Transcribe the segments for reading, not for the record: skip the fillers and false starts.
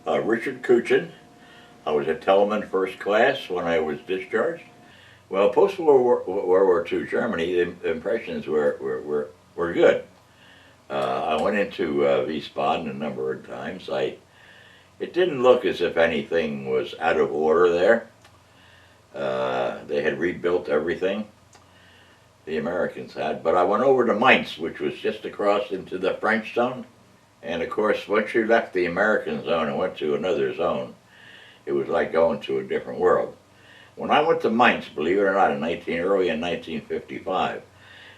Richard Kuchen. I was a Telemann first class when I was discharged. Well, post-World War II Germany, the impressions were good. I went into Wiesbaden a number of times. It didn't look as if anything was out of order there. They had rebuilt everything, the Americans had. But I went over to Mainz, which was just across into the French zone. And of course, once you left the American zone and went to another zone, it was like going to a different world. When I went to Mainz, believe it or not, early in 1955,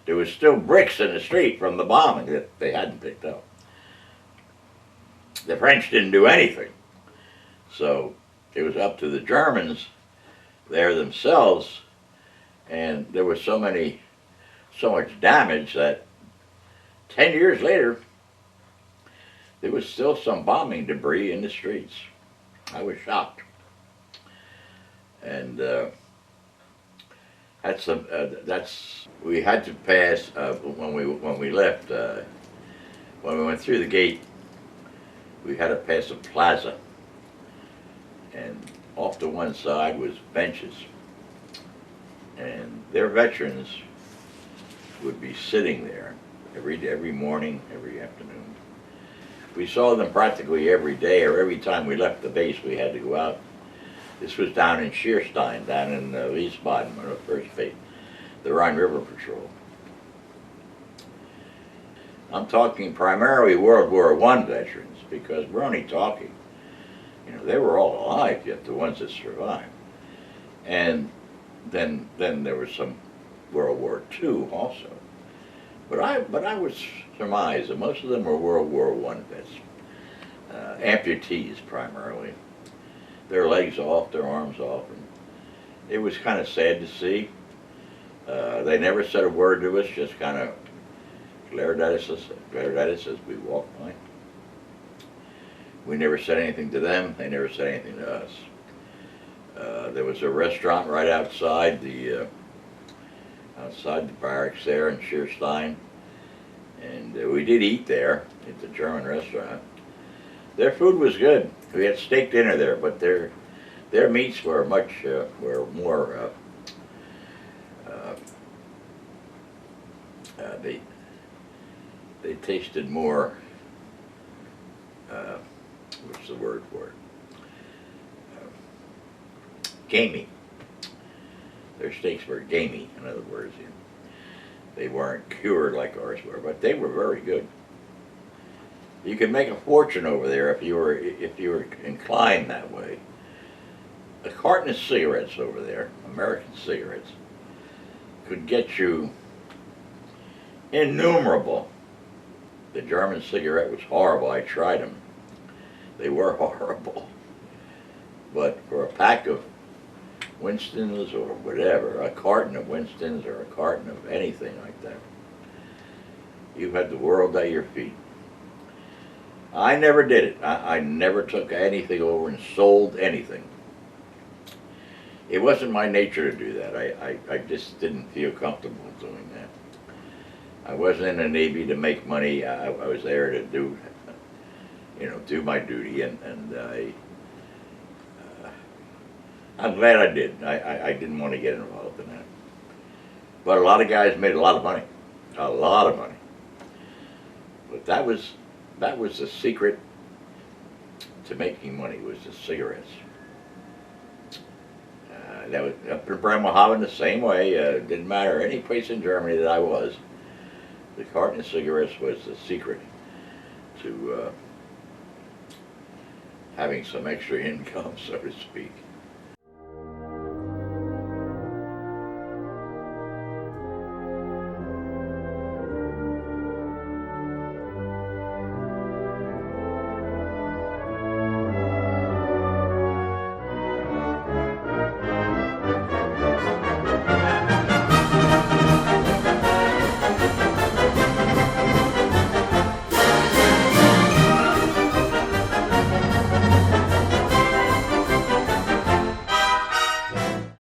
there was still bricks in the street from the bombing that they hadn't picked up. The French didn't do anything. So it was up to the Germans there themselves, and there was so much damage that 10 years later, there was still some bombing debris in the streets. I was shocked. And we had to pass when we left. When we went through the gate, we had to pass a plaza, and off to one side was benches, and their veterans would be sitting there every morning, every afternoon. We saw them practically every day, or every time we left the base we had to go out. This was down in Schierstein, down in Wiesbaden, when I first base, the Rhine River Patrol. I'm talking primarily World War I veterans, because we're only talking, they were all alive yet, the ones that survived. And then there was some World War II also. But I would surmise that most of them were World War I vets, amputees primarily. Their legs off, their arms off, and it was kind of sad to see. They never said a word to us, just kind of glared at us as we walked by. We never said anything to them, they never said anything to us. There was a restaurant right outside the barracks there in Schierstein, and we did eat there at the German restaurant. Their food was good. We had steak dinner there, but their meats were more they tasted more, what's the word for it? Gamey. Their steaks were gamey, in other words. They weren't cured like ours were, but they were very good. You could make a fortune over there if you were inclined that way. A carton of cigarettes over there, American cigarettes, could get you innumerable. The German cigarette was horrible. I tried them. They were horrible. But for a pack of Winston's or whatever, a carton of Winston's or a carton of anything like that, you had the world at your feet. I never did it. I never took anything over and sold anything. It wasn't my nature to do that. I just didn't feel comfortable doing that. I wasn't in the Navy to make money. I was there to do my duty, and I'm glad I did. I didn't want to get involved in that. But a lot of guys made a lot of money. A lot of money. But that was the secret to making money, was the cigarettes. That was up in Bremerhaven the same way. Didn't matter any place in Germany that I was. The carton of cigarettes was the secret to having some extra income, so to speak.